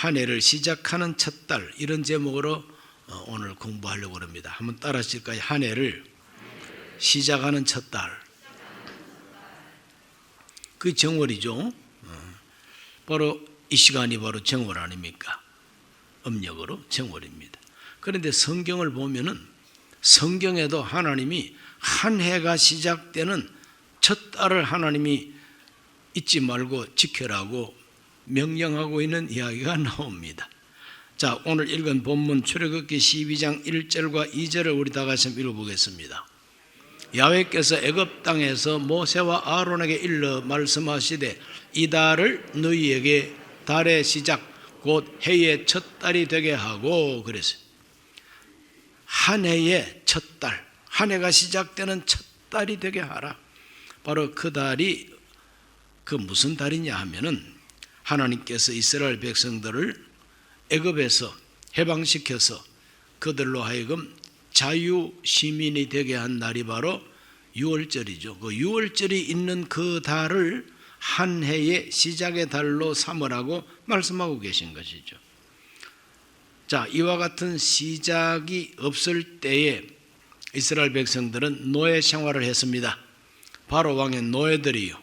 한 해를 시작하는 첫 달, 이런 제목으로 오늘 공부하려고 합니다. 한번 따라 하실까요? 한 해를 시작하는 첫 달. 그게 정월이죠. 바로 이 시간이 바로 정월 아닙니까? 음력으로 정월입니다. 그런데 성경을 보면은 성경에도 하나님이 한 해가 시작되는 첫 달을 하나님이 잊지 말고 지켜라고 명령하고 있는 이야기가 나옵니다. 자, 오늘 읽은 본문 출애굽기 12장 1절과 2절을 우리 다 같이 읽어보겠습니다. 야훼께서 애굽 땅에서 모세와 아론에게 일러 말씀하시되 이 달을 너희에게 달의 시작 곧 해의 첫 달이 되게 하고 그랬어요. 한 해의 첫 달, 한 해가 시작되는 첫 달이 되게 하라. 바로 그 달이 그 무슨 달이냐 하면은 하나님께서 이스라엘 백성들을 애굽에서 해방시켜서 그들로 하여금 자유 시민이 되게 한 날이 바로 6월절이죠. 그 6월절이 있는 그 달을 한 해의 시작의 달로 삼으라고 말씀하고 계신 것이죠. 자, 이와 같은 시작이 없을 때에 이스라엘 백성들은 노예 생활을 했습니다. 바로 왕의 노예들이요,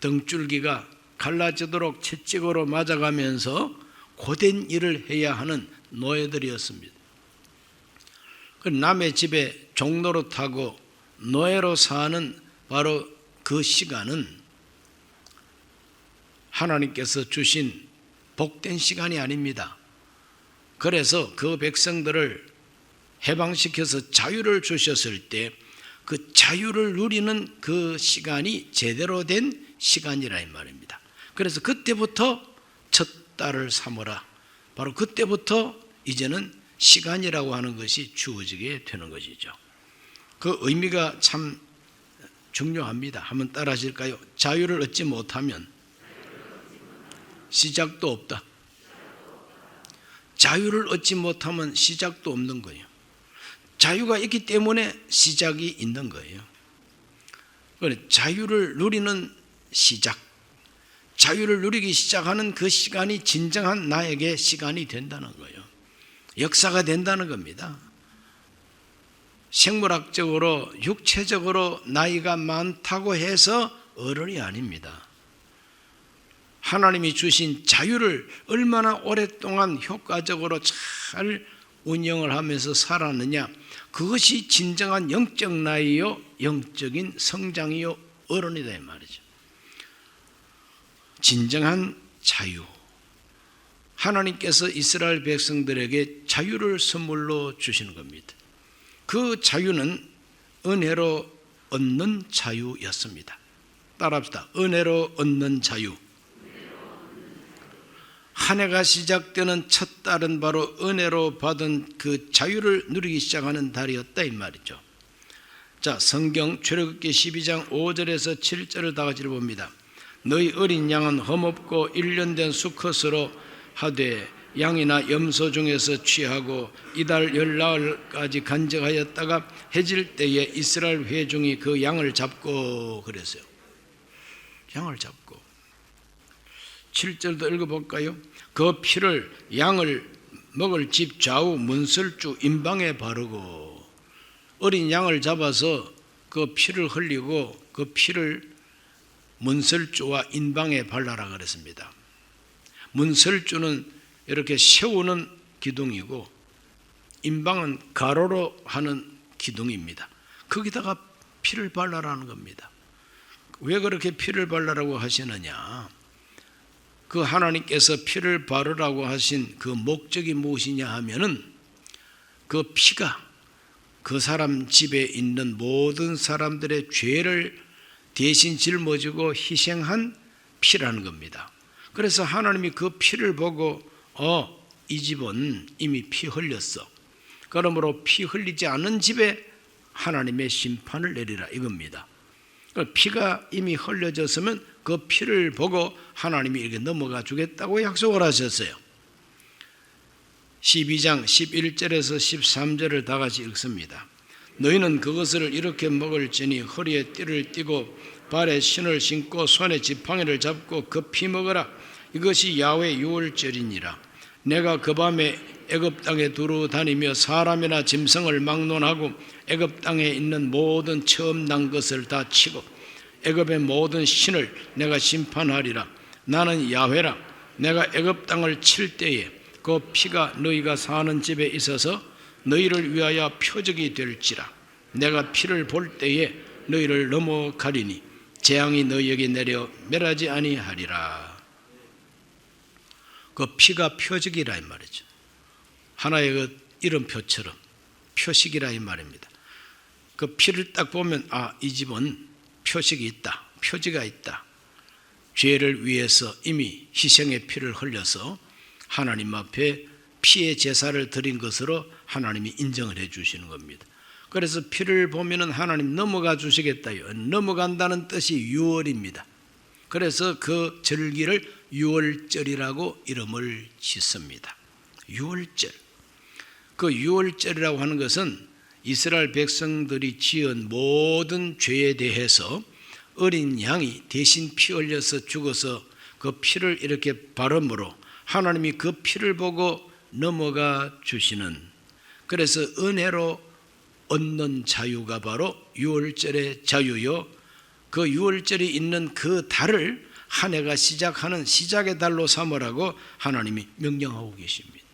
등줄기가 갈라지도록 채찍으로 맞아가면서 고된 일을 해야 하는 노예들이었습니다. 남의 집에 종로로 타고 노예로 사는 바로 그 시간은 하나님께서 주신 복된 시간이 아닙니다. 그래서 그 백성들을 해방시켜서 자유를 주셨을 때 그 자유를 누리는 그 시간이 제대로 된 시간이라 이 말입니다. 그래서 그때부터 첫 달을 삼으라. 바로 그때부터 이제는 시간이라고 하는 것이 주어지게 되는 것이죠. 그 의미가 참 중요합니다. 한번 따라 하실까요? 자유를 얻지 못하면 시작도 없다. 자유를 얻지 못하면 시작도 없는 거예요. 자유가 있기 때문에 시작이 있는 거예요. 자유를 누리는 시작, 자유를 누리기 시작하는 그 시간이 진정한 나에게 시간이 된다는 거예요. 역사가 된다는 겁니다. 생물학적으로 육체적으로 나이가 많다고 해서 어른이 아닙니다. 하나님이 주신 자유를 얼마나 오랫동안 효과적으로 잘 운영을 하면서 살았느냐, 그것이 진정한 영적 나이요, 영적인 성장이요, 어른이다 이 말이죠. 진정한 자유, 하나님께서 이스라엘 백성들에게 자유를 선물로 주시는 겁니다. 그 자유는 은혜로 얻는 자유였습니다. 따라합시다. 은혜로 얻는 자유. 한 해가 시작되는 첫 달은 바로 은혜로 받은 그 자유를 누리기 시작하는 달이었다 이 말이죠. 자, 성경 출애굽기 12장 5절에서 7절을 다 같이 봅니다. 너희 어린 양은 흠없고 1년 된 수컷으로 하되 양이나 염소 중에서 취하고 이달 열나흘까지 간직하였다가 해질 때에 이스라엘 회중이 그 양을 잡고 그랬어요. 양을 잡고 7절도 읽어볼까요? 그 피를 양을 먹을 집 좌우 문설주 임방에 바르고, 어린 양을 잡아서 그 피를 흘리고 그 피를 문설주와 인방에 발라라 그랬습니다. 문설주는 이렇게 세우는 기둥이고 인방은 가로로 하는 기둥입니다. 거기다가 피를 발라라는 겁니다. 왜 그렇게 피를 발라라고 하시느냐? 그 하나님께서 피를 바르라고 하신 그 목적이 무엇이냐 하면은 그 피가 그 사람 집에 있는 모든 사람들의 죄를 대신 짊어지고 희생한 피라는 겁니다. 그래서 하나님이 그 피를 보고 이 집은 이미 피 흘렸어. 그러므로 피 흘리지 않은 집에 하나님의 심판을 내리라 이겁니다. 피가 이미 흘려졌으면 그 피를 보고 하나님이 이렇게 넘어가 주겠다고 약속을 하셨어요. 12장 11절에서 13절을 다 같이 읽습니다. 너희는 그것을 이렇게 먹을지니 허리에 띠를 띠고 발에 신을 신고 손에 지팡이를 잡고 급히 먹으라. 이것이 야훼 유월절이니라. 내가 그 밤에 애굽 땅에 두루 다니며 사람이나 짐승을 막론하고 애굽 땅에 있는 모든 처음 난 것을 다 치고 애굽의 모든 신을 내가 심판하리라. 나는 야훼라. 내가 애굽 땅을 칠 때에 그 피가 너희가 사는 집에 있어서 너희를 위하여 표적이 될지라. 내가 피를 볼 때에 너희를 넘어가리니 재앙이 너희에게 내려 멸하지 아니하리라. 그 피가 표적이라 이 말이죠. 하나의 그 이름표처럼 표식이라 이 말입니다. 그 피를 딱 보면 이 집은 표식이 있다, 표지가 있다. 죄를 위해서 이미 희생의 피를 흘려서 하나님 앞에 피의 제사를 드린 것으로 하나님이 인정을 해 주시는 겁니다. 그래서 피를 보면은 하나님 넘어가 주시겠다요. 넘어간다는 뜻이 유월입니다. 그래서 그 절기를 유월절이라고 이름을 짓습니다. 유월절. 그 유월절이라고 하는 것은 이스라엘 백성들이 지은 모든 죄에 대해서 어린 양이 대신 피 흘려서 죽어서 그 피를 이렇게 바름으로 하나님이 그 피를 보고 넘어가 주시는, 그래서 은혜로 얻는 자유가 바로 유월절의 자유요, 그 유월절이 있는 그 달을 한 해가 시작하는 시작의 달로 삼으라고 하나님이 명령하고 계십니다.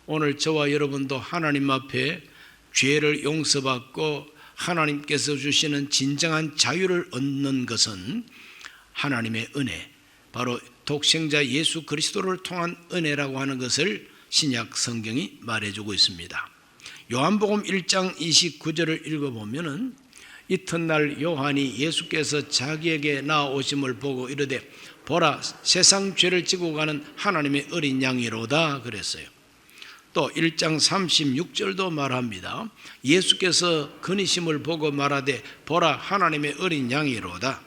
오늘 저와 여러분도 하나님 앞에 죄를 용서받고 하나님께서 주시는 진정한 자유를 얻는 것은 하나님의 은혜, 바로 독생자 예수 그리스도를 통한 은혜라고 하는 것을 신약 성경이 말해주고 있습니다. 요한복음 1장 29절을 읽어보면은 이튿날 요한이 예수께서 자기에게 나아오심을 보고 이르되 보라 세상 죄를 지고 가는 하나님의 어린 양이로다 그랬어요. 또 1장 36절도 말합니다. 예수께서 근이심을 보고 말하되 보라 하나님의 어린 양이로다.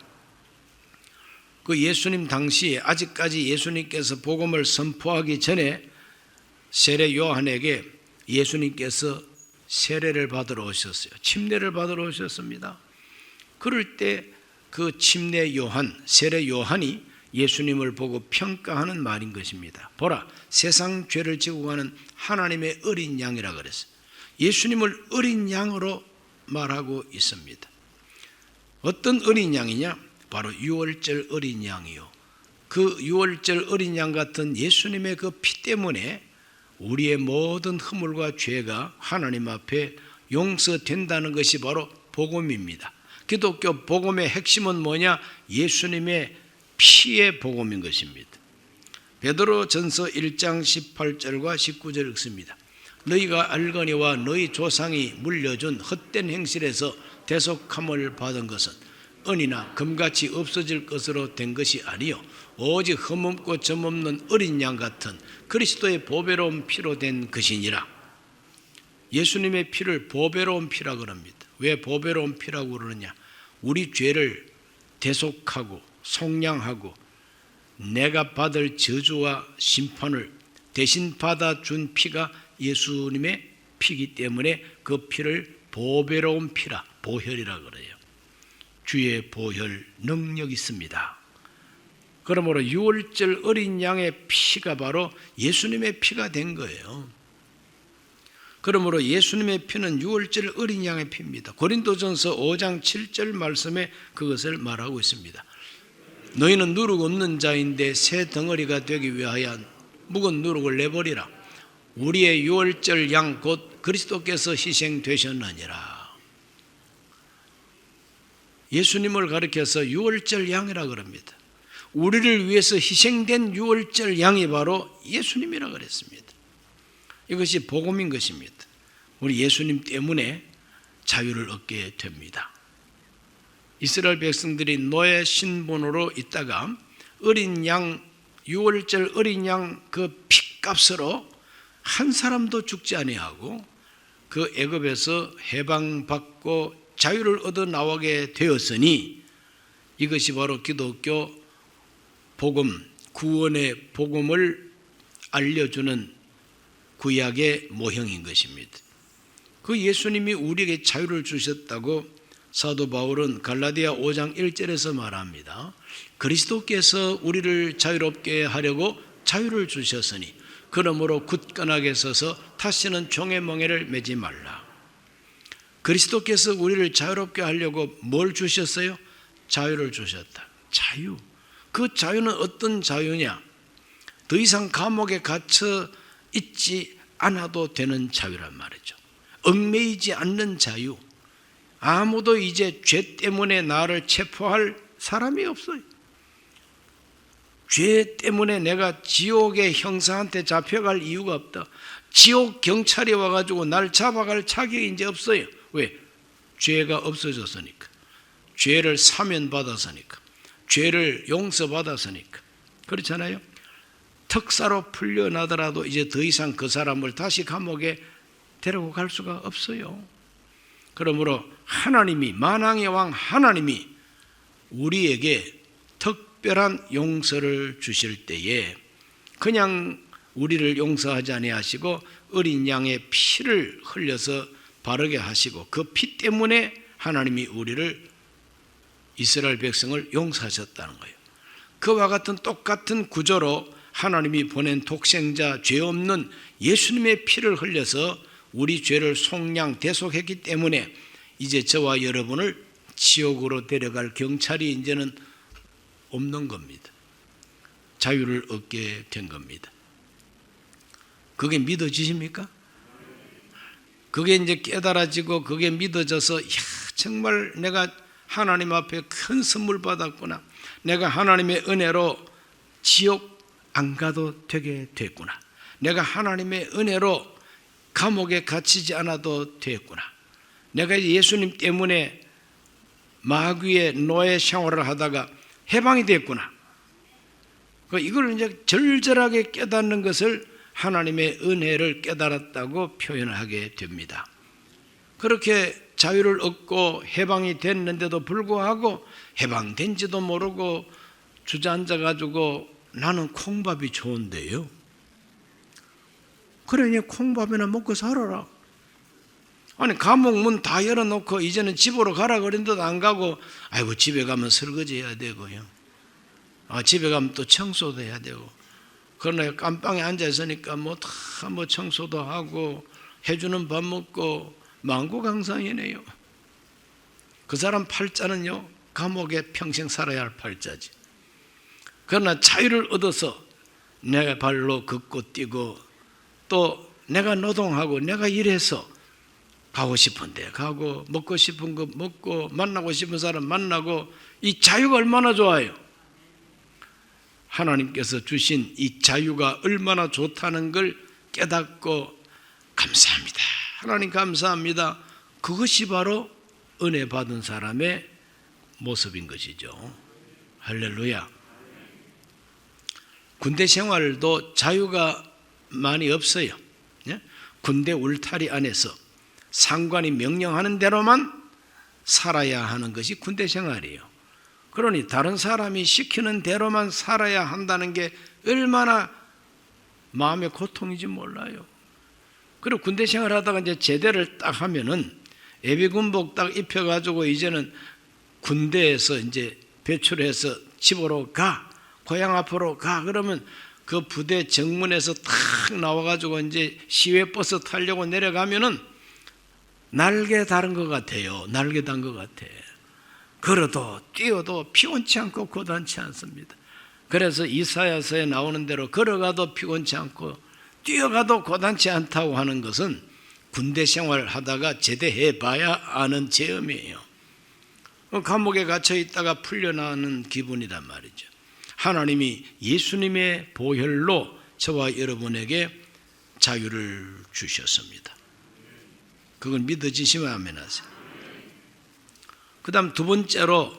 그 예수님 당시에 아직까지 예수님께서 복음을 선포하기 전에 세례 요한에게 예수님께서 세례를 받으러 오셨어요. 침례를 받으러 오셨습니다. 그럴 때 그 침례 요한, 세례 요한이 예수님을 보고 평가하는 말인 것입니다. 보라, 세상 죄를 지고 가는 하나님의 어린 양이라 그랬어요. 예수님을 어린 양으로 말하고 있습니다. 어떤 어린 양이냐? 바로 유월절 어린 양이요. 그 유월절 어린 양 같은 예수님의 그 피 때문에 우리의 모든 허물과 죄가 하나님 앞에 용서된다는 것이 바로 복음입니다. 기독교 복음의 핵심은 뭐냐? 예수님의 피의 복음인 것입니다. 베드로전서 1장 18절과 19절 읽습니다. 너희가 알거니와 너희 조상이 물려준 헛된 행실에서 대속함을 받은 것은 은이나 금같이 없어질 것으로 된 것이 아니요 오직 흠없고 점없는 어린 양 같은 그리스도의 보배로운 피로 된 것이니라. 예수님의 피를 보배로운 피라고 그럽니다. 왜 보배로운 피라고 그러느냐? 우리 죄를 대속하고 속량하고 내가 받을 저주와 심판을 대신 받아준 피가 예수님의 피이기 때문에 그 피를 보배로운 피라, 보혈이라 그래요. 주의 보혈 능력이 있습니다. 그러므로 유월절 어린 양의 피가 바로 예수님의 피가 된 거예요. 그러므로 예수님의 피는 유월절 어린 양의 피입니다. 고린도전서 5장 7절 말씀에 그것을 말하고 있습니다. 너희는 누룩 없는 자인데 새 덩어리가 되기 위하여 묵은 누룩을 내버리라. 우리의 유월절 양 곧 그리스도께서 희생되셨느니라. 예수님을 가리켜서 유월절 양이라 그럽니다. 우리를 위해서 희생된 유월절 양이 바로 예수님이라 그랬습니다. 이것이 복음인 것입니다. 우리 예수님 때문에 자유를 얻게 됩니다. 이스라엘 백성들이 노예 신분으로 있다가 어린 양, 유월절 어린 양 그 핏값으로 한 사람도 죽지 아니하고 그 애굽에서 해방받고 자유를 얻어 나오게 되었으니 이것이 바로 기독교 복음, 구원의 복음을 알려주는 구약의 모형인 것입니다. 그 예수님이 우리에게 자유를 주셨다고 사도 바울은 갈라디아 5장 1절에서 말합니다. 그리스도께서 우리를 자유롭게 하려고 자유를 주셨으니 그러므로 굳건하게 서서 다시는 종의 멍에를 매지 말라. 그리스도께서 우리를 자유롭게 하려고 뭘 주셨어요? 자유를 주셨다. 자유. 그 자유는 어떤 자유냐? 더 이상 감옥에 갇혀 있지 않아도 되는 자유란 말이죠. 얽매이지 않는 자유. 아무도 이제 죄 때문에 나를 체포할 사람이 없어요. 죄 때문에 내가 지옥의 형사한테 잡혀갈 이유가 없다. 지옥 경찰이 와가지고 날 잡아갈 자격이 이제 없어요. 왜? 죄가 없어졌으니까. 죄를 사면받았으니까. 죄를 용서받았으니까. 그렇잖아요? 특사로 풀려나더라도 이제 더 이상 그 사람을 다시 감옥에 데리고 갈 수가 없어요. 그러므로 하나님이, 만왕의 왕 하나님이 우리에게 특별한 용서를 주실 때에 그냥 우리를 용서하지 아니하시고 어린 양의 피를 흘려서 바르게 하시고 그 피 때문에 하나님이 우리를, 이스라엘 백성을 용서하셨다는 거예요. 그와 같은 똑같은 구조로 하나님이 보낸 독생자, 죄 없는 예수님의 피를 흘려서 우리 죄를 속량 대속했기 때문에 이제 저와 여러분을 지옥으로 데려갈 경찰이 이제는 없는 겁니다. 자유를 얻게 된 겁니다. 그게 믿어지십니까? 그게 이제 깨달아지고 그게 믿어져서 정말 내가 하나님 앞에 큰 선물 받았구나. 내가 하나님의 은혜로 지옥 안 가도 되게 됐구나. 내가 하나님의 은혜로 감옥에 갇히지 않아도 됐구나. 내가 예수님 때문에 마귀의 노예 생활을 하다가 해방이 됐구나. 이걸 이제 절절하게 깨닫는 것을 하나님의 은혜를 깨달았다고 표현을 하게 됩니다. 그렇게 자유를 얻고 해방이 됐는데도 불구하고 해방된지도 모르고 주저앉아가지고 나는 콩밥이 좋은데요. 그러니 콩밥이나 먹고 살아라. 아니 감옥 문 다 열어놓고 이제는 집으로 가라 그랬는데도 안 가고, 아이고 집에 가면 설거지 해야 되고요. 집에 가면 또 청소도 해야 되고. 그러나 깜빵에 앉아 있으니까 뭐 다 뭐 청소도 하고 해주는 밥 먹고 만고강상이네요. 그 사람 팔자는요 감옥에 평생 살아야 할 팔자지. 그러나 자유를 얻어서 내 발로 걷고 뛰고 또 내가 노동하고 내가 일해서 가고 싶은 데 가고 먹고 싶은 거 먹고 만나고 싶은 사람 만나고, 이 자유가 얼마나 좋아요. 하나님께서 주신 이 자유가 얼마나 좋다는 걸 깨닫고 감사합니다. 하나님 감사합니다. 그것이 바로 은혜 받은 사람의 모습인 것이죠. 할렐루야. 군대 생활도 자유가 많이 없어요. 군대 울타리 안에서 상관이 명령하는 대로만 살아야 하는 것이 군대 생활이에요. 그러니 다른 사람이 시키는 대로만 살아야 한다는 게 얼마나 마음의 고통인지 몰라요. 그리고 군대 생활하다가 이제 제대를 딱 하면은 예비군복 딱 입혀가지고 이제는 군대에서 이제 배출해서 집으로 가, 고향 앞으로 가. 그러면 그 부대 정문에서 탁 나와가지고 이제 시외버스 타려고 내려가면은 날개 다른 것 같아요. 날개 단 것 같아. 걸어도 뛰어도 피곤치 않고 고단치 않습니다. 그래서 이사야서에 나오는 대로 걸어가도 피곤치 않고 뛰어가도 고단치 않다고 하는 것은 군대 생활을 하다가 제대해 봐야 아는 체험이에요. 감옥에 갇혀 있다가 풀려나는 기분이란 말이죠. 하나님이 예수님의 보혈로 저와 여러분에게 자유를 주셨습니다. 그걸 믿어지시면 아멘 하세요. 그 다음 두 번째로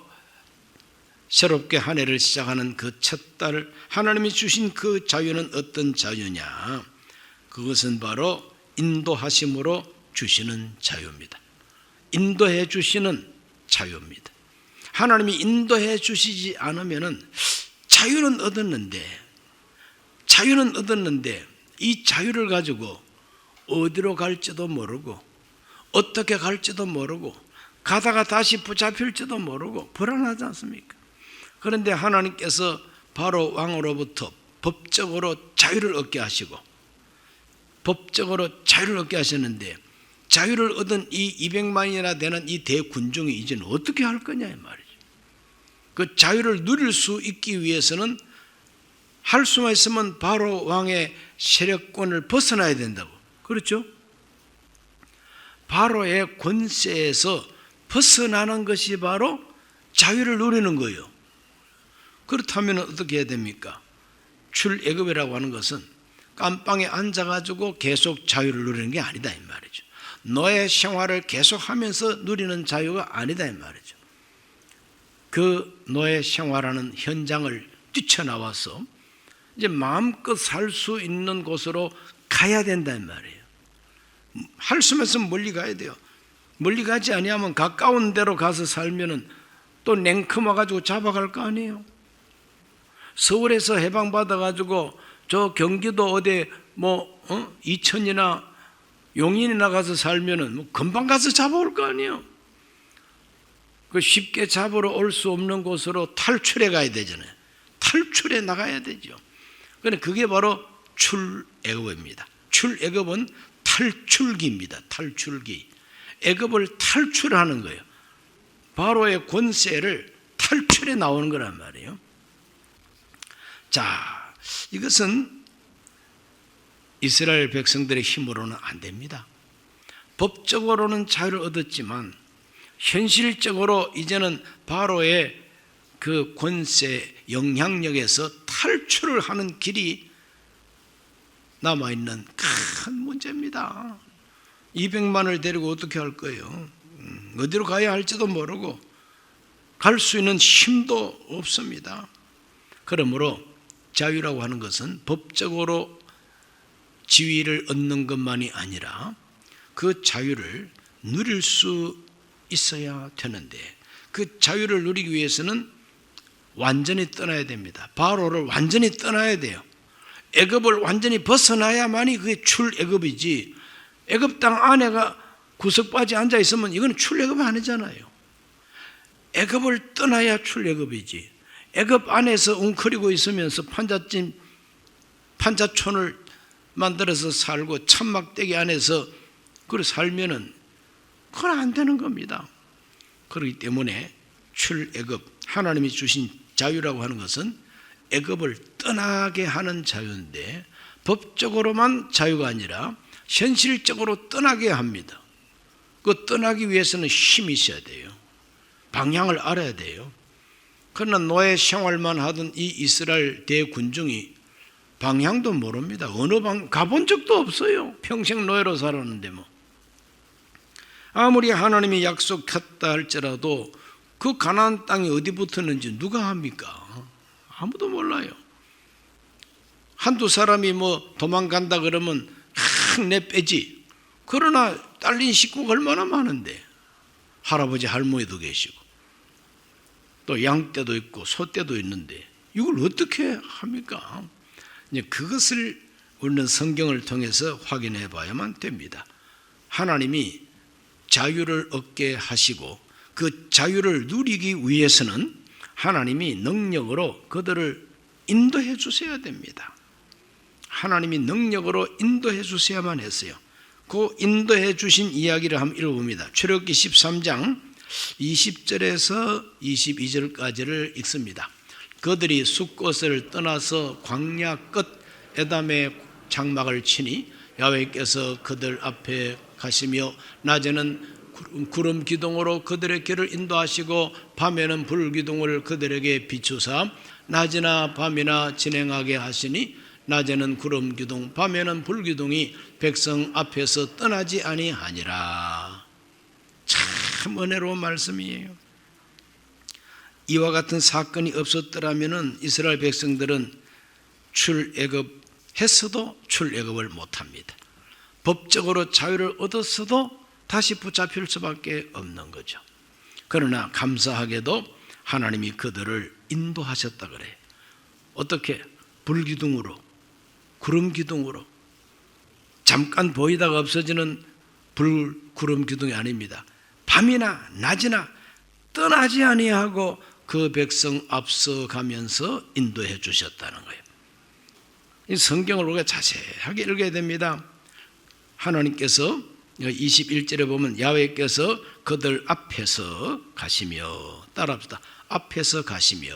새롭게 한 해를 시작하는 그 첫 달 하나님이 주신 그 자유는 어떤 자유냐? 그것은 바로 인도하심으로 주시는 자유입니다. 인도해 주시는 자유입니다. 하나님이 인도해 주시지 않으면은 자유는 얻었는데 이 자유를 가지고 어디로 갈지도 모르고 어떻게 갈지도 모르고 가다가 다시 붙잡힐지도 모르고 불안하지 않습니까? 그런데 하나님께서 바로 왕으로부터 법적으로 자유를 얻게 하시고 법적으로 자유를 얻게 하셨는데 자유를 얻은 이 200만이나 되는 이 대군중이 이제는 어떻게 할 거냐 이 말이죠. 그 자유를 누릴 수 있기 위해서는 할 수만 있으면 바로 왕의 세력권을 벗어나야 된다고. 그렇죠? 바로의 권세에서 벗어나는 것이 바로 자유를 누리는 거예요. 그렇다면 어떻게 해야 됩니까? 출애굽이라고 하는 것은 깜빵에 앉아가지고 계속 자유를 누리는 게 아니다 이 말이죠. 너의 생활을 계속하면서 누리는 자유가 아니다 이 말이죠. 그 노예 생활하는 현장을 뛰쳐나와서 이제 마음껏 살 수 있는 곳으로 가야 된단 말이에요. 할 수만 있으면 멀리 가야 돼요. 멀리 가지 아니하면 가까운 데로 가서 살면은 또 냉큼 와가지고 잡아갈 거 아니에요. 서울에서 해방받아가지고 저 경기도 어디 이천이나 용인이나 가서 살면은 금방 가서 잡아올 거 아니에요. 그 쉽게 잡으러 올 수 없는 곳으로 탈출해 가야 되잖아요. 탈출해 나가야 되죠. 그런데 그게 바로 출애굽입니다. 출애굽은 탈출기입니다. 탈출기. 애굽을 탈출하는 거예요. 바로의 권세를 탈출해 나오는 거란 말이에요. 자, 이것은 이스라엘 백성들의 힘으로는 안 됩니다. 법적으로는 자유를 얻었지만 현실적으로 이제는 바로의 그 권세 영향력에서 탈출을 하는 길이 남아있는 큰 문제입니다. 200만을 데리고 어떻게 할 거예요? 어디로 가야 할지도 모르고 갈 수 있는 힘도 없습니다. 그러므로 자유라고 하는 것은 법적으로 지위를 얻는 것만이 아니라 그 자유를 누릴 수 있어야 되는데 그 자유를 누리기 위해서는 완전히 떠나야 됩니다. 바로를 완전히 떠나야 돼요. 애굽을 완전히 벗어나야만이 그게 출애굽이지, 애굽 땅 안에가 구석바지 앉아 있으면 이건 출애굽이 아니잖아요. 애굽을 떠나야 출애굽이지. 애굽 안에서 웅크리고 있으면서 판자촌을 만들어서 살고 천막대기 안에서 그걸 살면은 그건 안 되는 겁니다. 그렇기 때문에 출애굽, 하나님이 주신 자유라고 하는 것은 애굽을 떠나게 하는 자유인데 법적으로만 자유가 아니라 현실적으로 떠나게 합니다. 그 떠나기 위해서는 힘이 있어야 돼요. 방향을 알아야 돼요. 그러나 노예 생활만 하던 이 이스라엘 대군중이 방향도 모릅니다. 어느 방 가본 적도 없어요. 평생 노예로 살았는데 아무리 하나님이 약속했다 할지라도 그 가나안 땅이 어디 붙었는지 누가 합니까? 아무도 몰라요. 한두 사람이 도망간다 그러면 내 빼지. 그러나 딸린 식구가 얼마나 많은데 할아버지 할머니도 계시고 또 양떼도 있고 소떼도 있는데 이걸 어떻게 합니까? 그것을 우리는 성경을 통해서 확인해 봐야만 됩니다. 하나님이 자유를 얻게 하시고 그 자유를 누리기 위해서는 하나님이 능력으로 그들을 인도해 주셔야 됩니다. 하나님이 능력으로 인도해 주셔야만 했어요. 그 인도해 주신 이야기를 한번 읽어봅니다. 출애굽기 13장 20절에서 22절까지를 읽습니다. 그들이 숫곳을 떠나서 광야 끝 에담의 장막을 치니 야훼께서 그들 앞에 가시며 낮에는 구름 기둥으로 그들의 길을 인도하시고 밤에는 불 기둥을 그들에게 비추사 낮이나 밤이나 진행하게 하시니 낮에는 구름 기둥 밤에는 불 기둥이 백성 앞에서 떠나지 아니하니라. 참 은혜로운 말씀이에요. 이와 같은 사건이 없었더라면 이스라엘 백성들은 출애굽했어도 출애굽을 못합니다. 법적으로 자유를 얻었어도 다시 붙잡힐 수밖에 없는 거죠. 그러나 감사하게도 하나님이 그들을 인도하셨다 그래. 어떻게? 불기둥으로, 구름기둥으로. 잠깐 보이다가 없어지는 구름기둥이 아닙니다. 밤이나 낮이나 떠나지 아니하고 그 백성 앞서가면서 인도해 주셨다는 거예요. 이 성경을 우리가 자세하게 읽어야 됩니다. 하나님께서 21절에 보면 야훼께서 그들 앞에서 가시며, 따라합시다. 앞에서 가시며.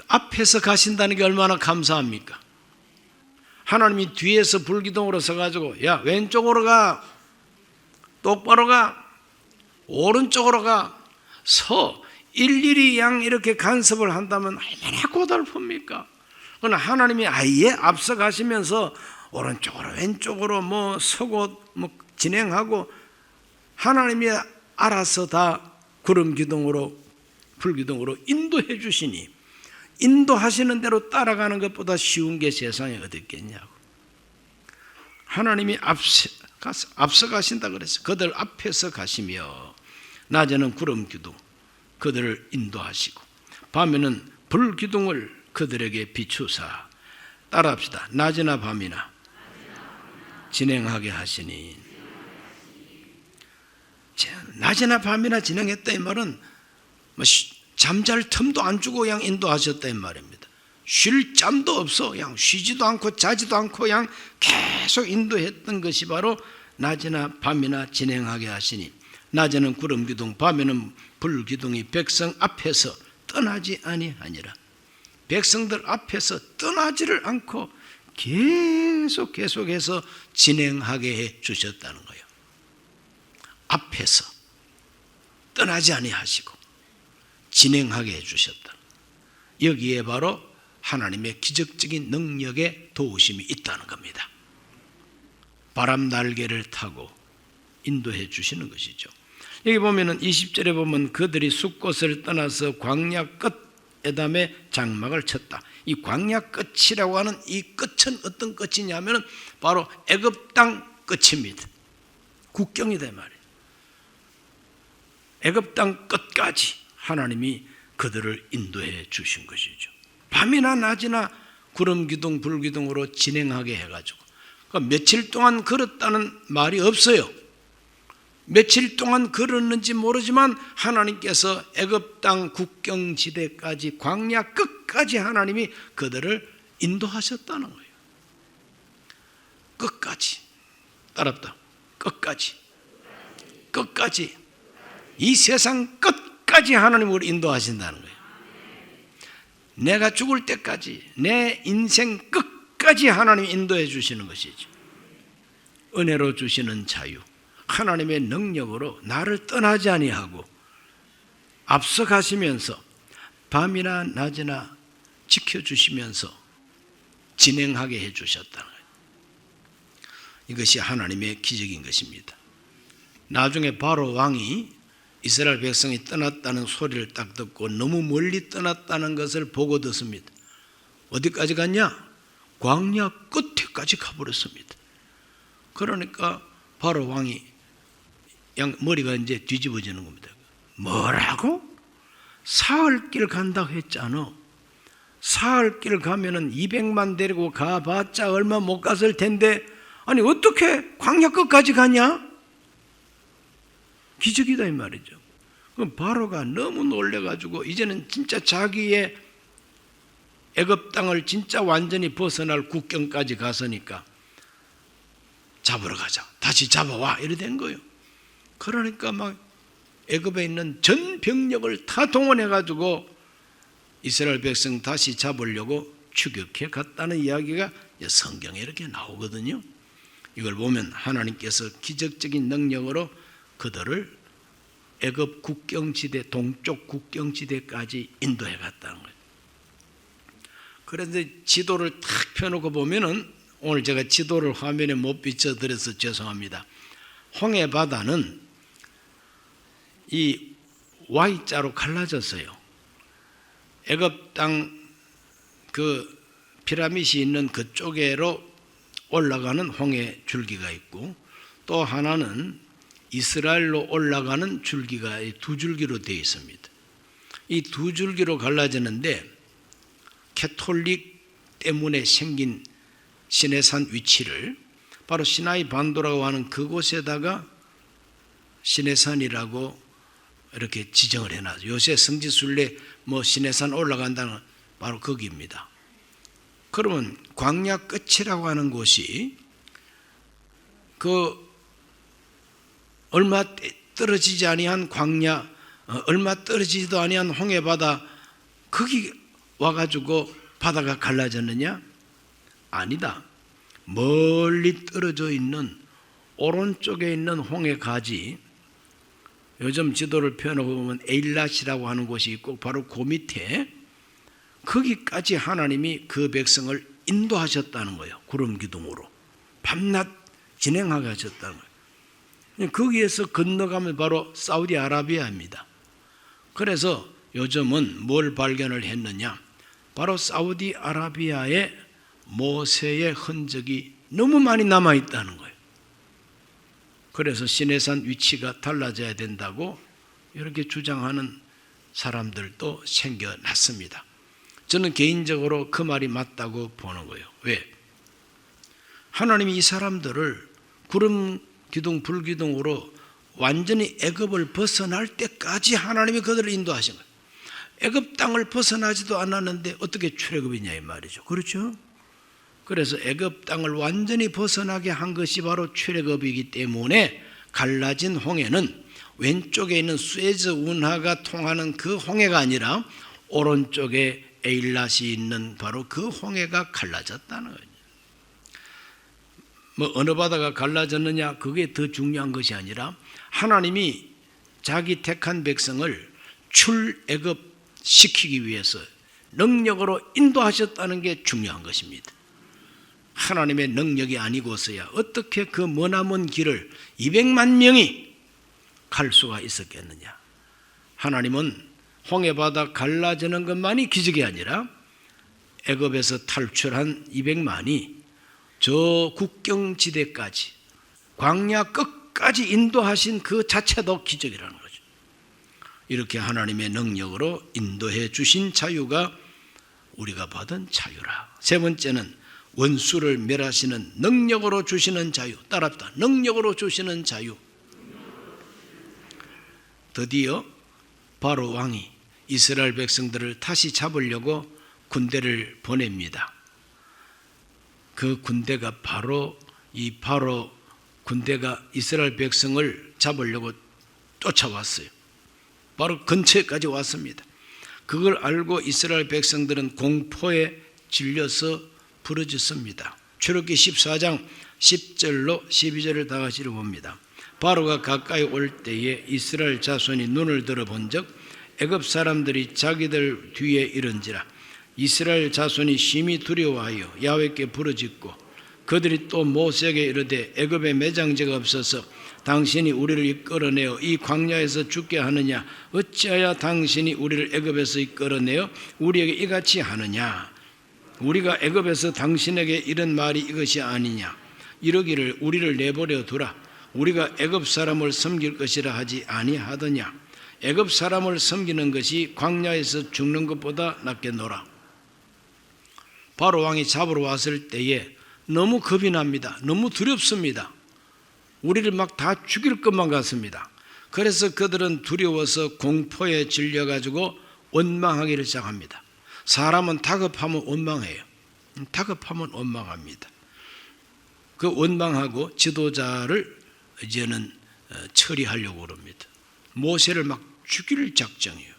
앞에서 가신다는 게 얼마나 감사합니까? 하나님이 뒤에서 불기둥으로 서가지고 야 왼쪽으로 가, 똑바로 가, 오른쪽으로 가, 서, 일일이 양 이렇게 간섭을 한다면 얼마나 고달픕니까? 그러나 하나님이 아예 앞서 가시면서 오른쪽으로 왼쪽으로 뭐 서고 뭐 진행하고 하나님이 알아서 다 구름 기둥으로 불기둥으로 인도해 주시니, 인도하시는 대로 따라가는 것보다 쉬운 게 세상에 어디 있겠냐고. 하나님이 앞서 가신다 그랬어요. 그들 앞에서 가시며 낮에는 구름 기둥 그들을 인도하시고 밤에는 불 기둥을 그들에게 비추사, 따라합시다. 낮이나 밤이나 진행하게 하시니. 낮이나 밤이나 진행했다 이 말은 뭐 잠잘 틈도 안 주고 그냥 인도하셨다 이 말입니다. 쉴 잠도 없어 그냥 쉬지도 않고 자지도 않고 그냥 계속 인도했던 것이 바로 낮이나 밤이나 진행하게 하시니, 낮에는 구름 기둥 밤에는 불 기둥이 백성 앞에서 떠나지 아니하니라. 백성들 앞에서 떠나지를 않고 계속해서 진행하게 해 주셨다는 거예요. 앞에서 떠나지 아니하시고 진행하게 해 주셨다. 여기에 바로 하나님의 기적적인 능력의 도우심이 있다는 겁니다. 바람 날개를 타고 인도해 주시는 것이죠. 여기 보면은 20절에 보면 그들이 숲곳을 떠나서 광야 끝 에담에 장막을 쳤다. 이 광야 끝이라고 하는 이 끝은 어떤 끝이냐면 바로 애굽 땅 끝입니다. 국경이다 말이에요. 애굽 땅 끝까지 하나님이 그들을 인도해 주신 것이죠. 밤이나 낮이나 구름 기둥 불 기둥으로 진행하게 해가지고, 그러니까 며칠 동안 걸었다는 말이 없어요. 며칠 동안 걸었는지 모르지만 하나님께서 애굽 땅 국경지대까지 광야 끝까지 하나님이 그들을 인도하셨다는 거예요. 끝까지. 따랐다. 끝까지. 끝까지. 이 세상 끝까지 하나님을 인도하신다는 거예요. 내가 죽을 때까지 내 인생 끝까지 하나님이 인도해 주시는 것이죠. 은혜로 주시는 자유, 하나님의 능력으로 나를 떠나지 아니하고 앞서 가시면서 밤이나 낮이나 지켜주시면서 진행하게 해주셨다는 거예요. 이것이 하나님의 기적인 것입니다. 나중에 바로 왕이 이스라엘 백성이 떠났다는 소리를 딱 듣고 너무 멀리 떠났다는 것을 보고 듣습니다. 어디까지 갔냐? 광야 끝에까지 가버렸습니다. 그러니까 바로 왕이 머리가 이제 뒤집어지는 겁니다. 뭐라고? 사흘길 간다고 했잖아. 사흘길 가면은 200만 데리고 가봤자 얼마 못 갔을 텐데, 아니 어떻게 광야 끝까지 가냐? 기적이다 이 말이죠. 그럼 바로가 너무 놀래가지고 이제는 진짜 자기의 애굽 땅을 진짜 완전히 벗어날 국경까지 갔으니까 잡으러 가자, 다시 잡아와 이래 된 거예요. 그러니까 막 애굽에 있는 전 병력을 다 동원해가지고 이스라엘 백성 다시 잡으려고 추격해 갔다는 이야기가 성경에 이렇게 나오거든요. 이걸 보면 하나님께서 기적적인 능력으로 그들을 애굽 국경지대, 동쪽 국경지대까지 인도해 갔다는 거예요. 그런데 지도를 탁 펴놓고 보면은, 오늘 제가 지도를 화면에 못 비춰드려서 죄송합니다. 홍해 바다는 이 Y자로 갈라졌어요. 애굽 땅 그 피라밋이 있는 그쪽으로 올라가는 홍해 줄기가 있고, 또 하나는 이스라엘로 올라가는 줄기가 두 줄기로 되어 있습니다. 이 두 줄기로 갈라지는데 캐톨릭 때문에 생긴 시내산 위치를 바로 시나이 반도라고 하는 그곳에다가 시내산이라고 이렇게 지정을 해놨어요. 요새 성지순례 뭐 시내산 올라간다는 바로 거기입니다. 그러면 광야 끝이라고 하는 곳이 그 얼마 떨어지지 아니한 광야, 얼마 떨어지지도 아니한 홍해바다, 거기 와가지고 바다가 갈라졌느냐? 아니다. 멀리 떨어져 있는 오른쪽에 있는 홍해가지, 요즘 지도를 펴놓고 보면 에일랏이라고 하는 곳이 있고 바로 그 밑에 거기까지 하나님이 그 백성을 인도하셨다는 거예요. 구름 기둥으로 밤낮 진행하게 하셨다는 거예요. 거기에서 건너가면 바로 사우디아라비아입니다. 그래서 요즘은 뭘 발견을 했느냐? 바로 사우디아라비아에 모세의 흔적이 너무 많이 남아있다는 거예요. 그래서 시내산 위치가 달라져야 된다고 이렇게 주장하는 사람들도 생겨났습니다. 저는 개인적으로 그 말이 맞다고 보는 거예요. 왜? 하나님이 이 사람들을 구름 기둥 불기둥으로 완전히 애굽을 벗어날 때까지 하나님이 그들을 인도하신 거예요. 애굽 땅을 벗어나지도 않았는데 어떻게 출애굽이냐 이 말이죠. 그렇죠? 그래서 애굽 땅을 완전히 벗어나게 한 것이 바로 출애굽이기 때문에 갈라진 홍해는 왼쪽에 있는 수에즈 운하가 통하는 그 홍해가 아니라 오른쪽에 에일랏이 있는 바로 그 홍해가 갈라졌다는 거예요. 뭐 어느 바다가 갈라졌느냐 그게 더 중요한 것이 아니라 하나님이 자기 택한 백성을 출애굽 시키기 위해서 능력으로 인도하셨다는 게 중요한 것입니다. 하나님의 능력이 아니고서야 어떻게 그 머나먼 길을 200만 명이 갈 수가 있었겠느냐. 하나님은 홍해바다 갈라지는 것만이 기적이 아니라 애굽에서 탈출한 200만이 저 국경지대까지 광야 끝까지 인도하신 그 자체도 기적이라는 거죠. 이렇게 하나님의 능력으로 인도해 주신 자유가 우리가 받은 자유라. 세 번째는 원수를 멸하시는 능력으로 주시는 자유. 따라합시다. 능력으로 주시는 자유. 드디어 바로 왕이 이스라엘 백성들을 다시 잡으려고 군대를 보냅니다. 그 군대가 바로 이 바로 군대가 이스라엘 백성을 잡으려고 쫓아왔어요. 바로 근처까지 왔습니다. 그걸 알고 이스라엘 백성들은 공포에 질려서 부르짖습니다. 출애굽기 14장 10절로 12절을 다 같이 읽어봅니다. 바로가 가까이 올 때에 이스라엘 자손이 눈을 들어본 적 애굽 사람들이 자기들 뒤에 이른지라. 이스라엘 자손이 심히 두려워하여 야훼께 부르짖고 그들이 또 모세에게 이르되 애굽에 매장제가 없어서 당신이 우리를 이끌어내어 이 광야에서 죽게 하느냐? 어찌하여 당신이 우리를 애굽에서 이끌어내어 우리에게 이같이 하느냐? 우리가 애굽에서 당신에게 이런 말이 이것이 아니냐? 이러기를 우리를 내버려 두라. 우리가 애굽 사람을 섬길 것이라 하지 아니하더냐? 애굽 사람을 섬기는 것이 광야에서 죽는 것보다 낫겠노라. 바로 왕이 잡으러 왔을 때에 너무 겁이 납니다. 너무 두렵습니다. 우리를 막 다 죽일 것만 같습니다. 그래서 그들은 두려워서 공포에 질려가지고 원망하기를 시작합니다. 사람은 다급하면 원망해요. 다급하면 원망합니다. 그 원망하고 지도자를 이제는 처리하려고 그럽니다. 모세를 막 죽일 작정이에요.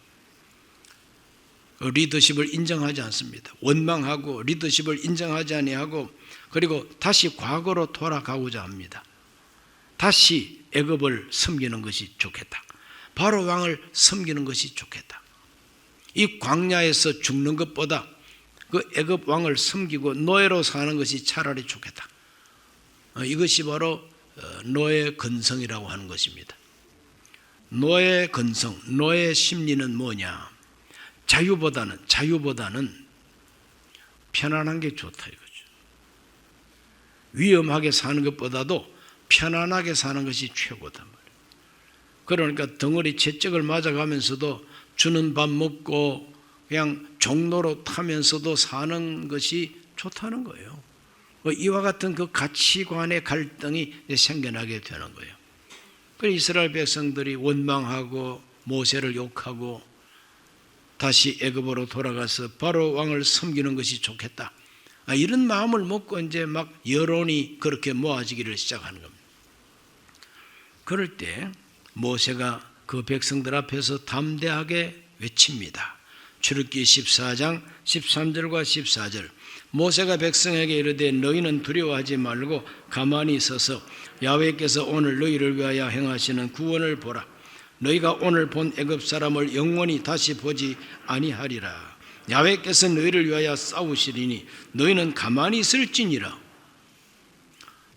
리더십을 인정하지 않습니다. 원망하고 리더십을 인정하지 아니하고 그리고 다시 과거로 돌아가고자 합니다. 다시 애굽을 섬기는 것이 좋겠다. 바로 왕을 섬기는 것이 좋겠다. 이 광야에서 죽는 것보다 그 애굽 왕을 섬기고 노예로 사는 것이 차라리 좋겠다. 이것이 바로 노예 근성이라고 하는 것입니다. 노예 근성, 노예 심리는 뭐냐? 자유보다는 편안한 게 좋다 이거죠. 위험하게 사는 것보다도 편안하게 사는 것이 최고단 말이에요. 그러니까 덩어리 채찍을 맞아가면서도 주는 밥 먹고 그냥 종로로 타면서도 사는 것이 좋다는 거예요. 이와 같은 그 가치관의 갈등이 생겨나게 되는 거예요. 그래서 이스라엘 백성들이 원망하고 모세를 욕하고 다시 애굽으로 돌아가서 바로 왕을 섬기는 것이 좋겠다. 이런 마음을 먹고 이제 막 여론이 그렇게 모아지기를 시작하는 겁니다. 그럴 때 모세가 그 백성들 앞에서 담대하게 외칩니다. 출애굽기 14장 13절과 14절. 모세가 백성에게 이르되 너희는 두려워하지 말고 가만히 서서 야훼께서 오늘 너희를 위하여 행하시는 구원을 보라. 너희가 오늘 본 애굽 사람을 영원히 다시 보지 아니하리라. 야훼께서 너희를 위하여 싸우시리니 너희는 가만히 있을지니라.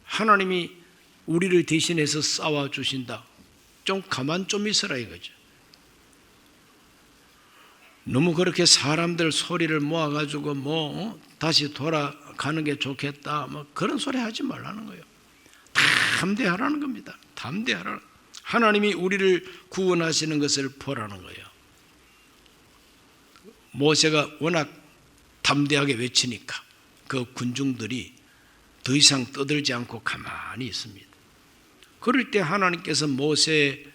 하나님이 우리를 대신해서 싸워주신다. 좀 가만 좀 있어라 이거죠. 너무 그렇게 사람들 소리를 모아가지고 다시 돌아가는 게 좋겠다 그런 소리 하지 말라는 거예요. 담대하라는 겁니다. 담대하라. 하나님이 우리를 구원하시는 것을 보라는 거예요. 모세가 워낙 담대하게 외치니까 그 군중들이 더 이상 떠들지 않고 가만히 있습니다. 그럴 때 하나님께서 모세는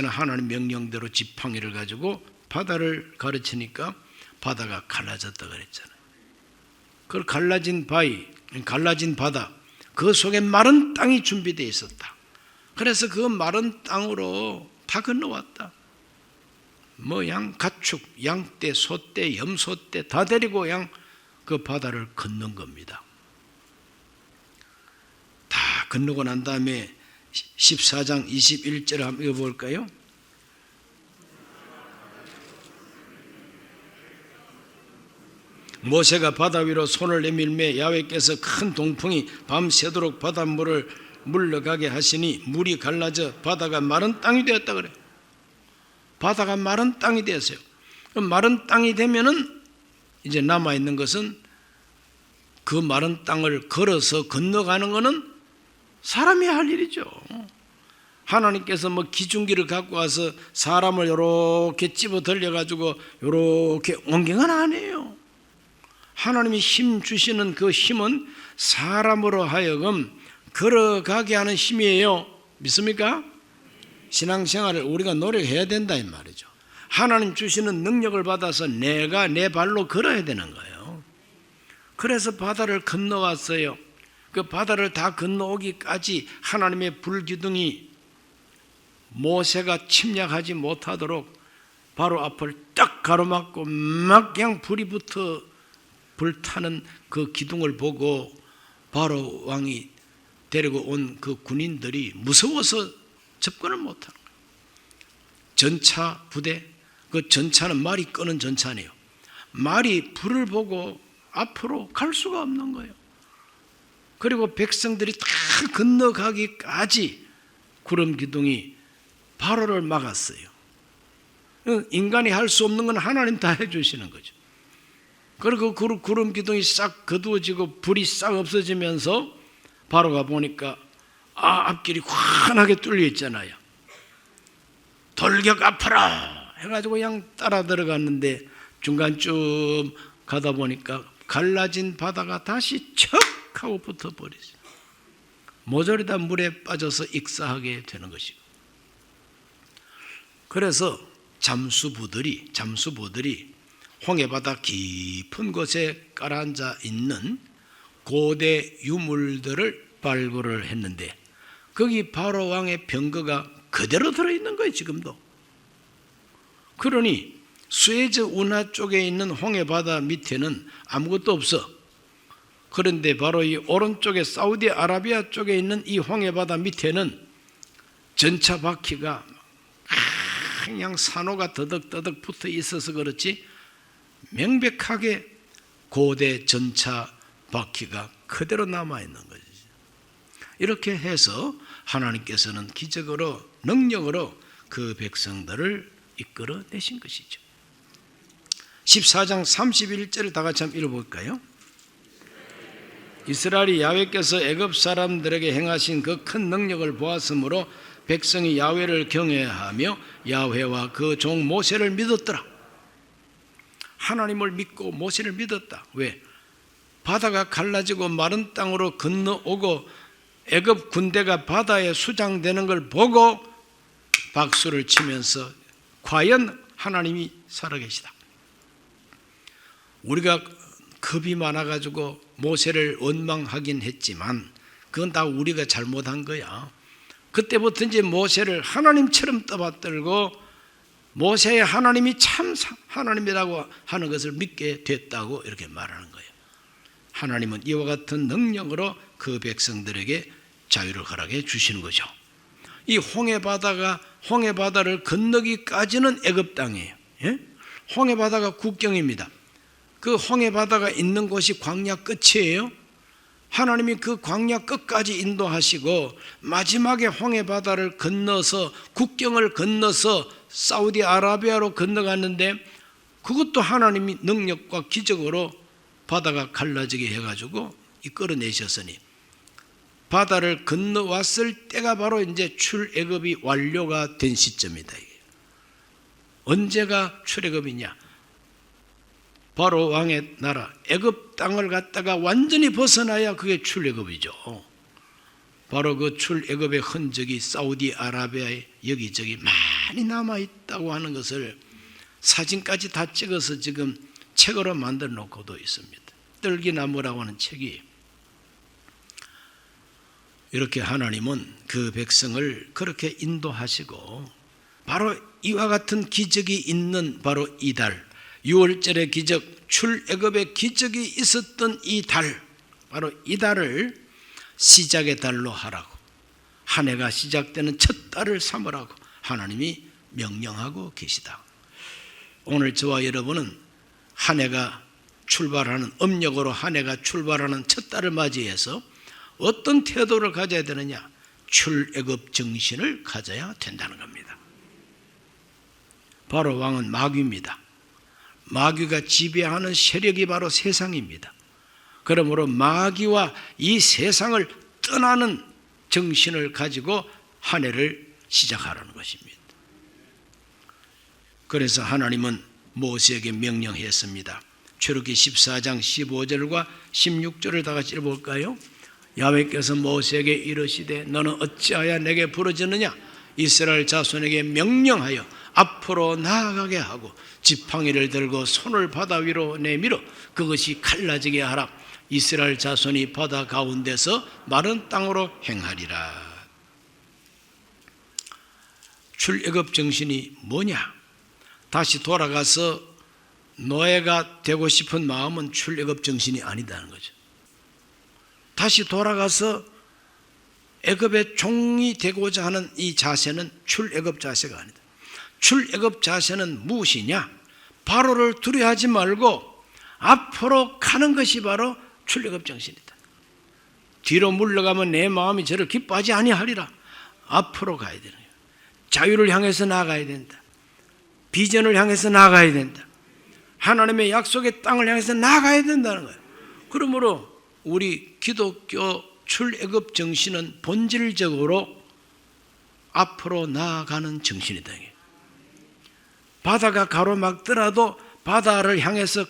하나님 명령대로 지팡이를 가지고 바다를 가르치니까 바다가 갈라졌다 그랬잖아요. 그 갈라진 바다, 그 속에 마른 땅이 준비되어 있었다. 그래서 그 마른 땅으로 다 건너왔다. 가축, 양떼, 소떼, 염소떼 다 데리고 그 바다를 건넌 겁니다. 다 건너고 난 다음에 14장 21절 한번 읽어볼까요? 모세가 바다 위로 손을 내밀매 야훼께서 큰 동풍이 밤새도록 바닷물을 물러가게 하시니 물이 갈라져 바다가 마른 땅이 되었다 그래. 바다가 마른 땅이 되었어요. 그럼 마른 땅이 되면은 이제 남아있는 것은 그 마른 땅을 걸어서 건너가는 것은 사람이 할 일이죠. 하나님께서 기중기를 갖고 와서 사람을 이렇게 집어 들려가지고 이렇게 옮긴 건 아니에요. 하나님이 힘 주시는 그 힘은 사람으로 하여금 걸어가게 하는 힘이에요. 믿습니까? 신앙생활을 우리가 노력해야 된다 이 말이죠. 하나님 주시는 능력을 받아서 내가 내 발로 걸어야 되는 거예요. 그래서 바다를 건너왔어요. 그 바다를 다 건너오기까지 하나님의 불기둥이 모세가 침략하지 못하도록 바로 앞을 딱 가로막고 막 그냥 불이 붙어 불타는 그 기둥을 보고 바로 왕이 데리고 온 그 군인들이 무서워서 접근을 못하는 거예요. 전차 부대, 그 전차는 말이 끄는 전차네요. 말이 불을 보고 앞으로 갈 수가 없는 거예요. 그리고 백성들이 다 건너가기까지 구름 기둥이 바로를 막았어요. 인간이 할 수 없는 건 하나님 다 해주시는 거죠. 그리고 그 구름 기둥이 싹 거두어지고 불이 싹 없어지면서 바로가 보니까 앞길이 환하게 뚫려 있잖아요. 돌격 앞으로 해가지고 그냥 따라 들어갔는데 중간쯤 가다 보니까 갈라진 바다가 다시 척 하고 붙어버리죠. 모조리 다 물에 빠져서 익사하게 되는 것이고. 그래서 잠수부들이 홍해바다 깊은 곳에 깔아앉아 있는 고대 유물들을 발굴을 했는데 거기 바로 왕의 병거가 그대로 들어있는 거예요. 지금도. 그러니 수에즈 운하 쪽에 있는 홍해바다 밑에는 아무것도 없어. 그런데 바로 이 오른쪽에 사우디아라비아 쪽에 있는 이 홍해바다 밑에는 전차 바퀴가 그냥 산호가 더덕더덕 붙어 있어서 그렇지 명백하게 고대 전차 바퀴가 그대로 남아있는 거죠. 이렇게 해서 하나님께서는 기적으로 능력으로 그 백성들을 이끌어내신 것이죠. 14장 31절을 다 같이 한번 읽어볼까요? 이스라엘이 야훼께서 애굽 사람들에게 행하신 그 큰 능력을 보았으므로 백성이 야훼를 경외하며 야훼와 그 종 모세를 믿었더라. 하나님을 믿고 모세를 믿었다. 왜? 바다가 갈라지고 마른 땅으로 건너오고 애굽 군대가 바다에 수장되는 걸 보고 박수를 치면서 과연 하나님이 살아계시다. 우리가 겁이 많아가지고 모세를 원망하긴 했지만 그건 다 우리가 잘못한 거야. 그때부터 이제 모세를 하나님처럼 떠받들고 모세의 하나님이 참 하나님이라고 하는 것을 믿게 됐다고 이렇게 말하는 거예요. 하나님은 이와 같은 능력으로 그 백성들에게 자유를 허락해 주시는 거죠. 이 홍해바다를 건너기까지는 애굽 땅이에요. 예? 홍해바다가 국경입니다. 그 홍해바다가 있는 곳이 광야 끝이에요. 하나님이 그 광야 끝까지 인도하시고 마지막에 홍해바다를 건너서 국경을 건너서 사우디아라비아로 건너갔는데 그것도 하나님이 능력과 기적으로 바다가 갈라지게 해가지고 끌어내셨으니 바다를 건너왔을 때가 바로 이제 출애굽이 완료가 된 시점이다. 언제가 출애굽이냐? 바로 왕의 나라 애굽 땅을 갖다가 완전히 벗어나야 그게 출애굽이죠. 바로 그 출애굽의 흔적이 사우디아라비아에 여기저기 많이 남아있다고 하는 것을 사진까지 다 찍어서 지금 책으로 만들어 놓고도 있습니다. 떨기나무라고 하는 책이. 이렇게 하나님은 그 백성을 그렇게 인도하시고 바로 이와 같은 기적이 있는 바로 이 달 6월절의 기적, 출애굽의 기적이 있었던 이 달, 바로 이 달을 시작의 달로 하라고, 한 해가 시작되는 첫 달을 삼으라고 하나님이 명령하고 계시다. 오늘 저와 여러분은 한 해가 출발하는, 음력으로 한 해가 출발하는 첫 달을 맞이해서 어떤 태도를 가져야 되느냐? 출애굽 정신을 가져야 된다는 겁니다. 바로 왕은 마귀입니다. 마귀가 지배하는 세력이 바로 세상입니다. 그러므로 마귀와 이 세상을 떠나는 정신을 가지고 한 해를 시작하라는 것입니다. 그래서 하나님은 모세에게 명령했습니다. 출애굽기 14장 15절과 16절을 다 같이 읽어볼까요? 야훼께서 모세에게 이르시되 너는 어찌하여 내게 부르짖느냐? 이스라엘 자손에게 명령하여 앞으로 나아가게 하고 지팡이를 들고 손을 바다 위로 내밀어 그것이 갈라지게 하라. 이스라엘 자손이 바다 가운데서 마른 땅으로 행하리라. 출애굽 정신이 뭐냐? 다시 돌아가서 노예가 되고 싶은 마음은 출애굽 정신이 아니다는 거죠. 다시 돌아가서 애굽의 종이 되고자 하는 이 자세는 출애굽 자세가 아니다. 출애굽 자세는 무엇이냐? 바로를 두려워하지 말고 앞으로 가는 것이 바로 출애굽 정신이다. 뒤로 물러가면 내 마음이 저를 기뻐하지 아니하리라. 앞으로 가야 되는 거예요. 자유를 향해서 나아가야 된다. 비전을 향해서 나아가야 된다. 하나님의 약속의 땅을 향해서 나아가야 된다는 거예요. 그러므로 우리 기독교 출애굽 정신은 본질적으로 앞으로 나아가는 정신이다. 바다가 가로막더라도 바다를 향해서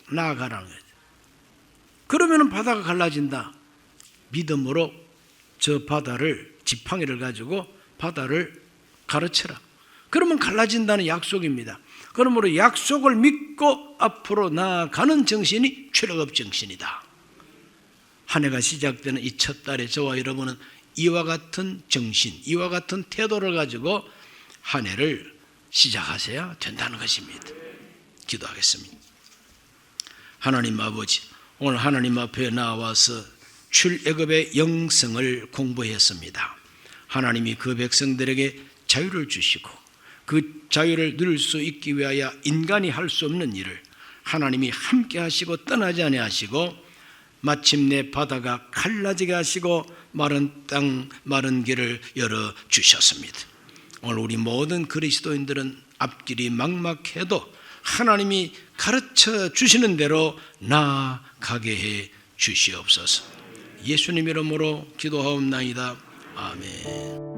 나아가라는 거예요. 그러면 바다가 갈라진다. 믿음으로 저 바다를, 지팡이를 가지고 바다를 가르쳐라. 그러면 갈라진다는 약속입니다. 그러므로 약속을 믿고 앞으로 나아가는 정신이 출애굽 정신이다. 한 해가 시작되는 이 첫 달에 저와 여러분은 이와 같은 정신, 이와 같은 태도를 가지고 한 해를 시작하셔야 된다는 것입니다. 기도하겠습니다. 하나님 아버지, 오늘 하나님 앞에 나와서 출애굽의 영성을 공부했습니다. 하나님이 그 백성들에게 자유를 주시고 그 자유를 누릴 수 있기 위하여 인간이 할 수 없는 일을 하나님이 함께 하시고 떠나지 아니하시고 마침내 바다가 갈라지게 하시고 마른 땅, 마른 길을 열어주셨습니다. 오늘 우리 모든 그리스도인들은 앞길이 막막해도 하나님이 가르쳐 주시는 대로 나아가게 해 주시옵소서. 예수님 이름으로 기도하옵나이다. 아멘.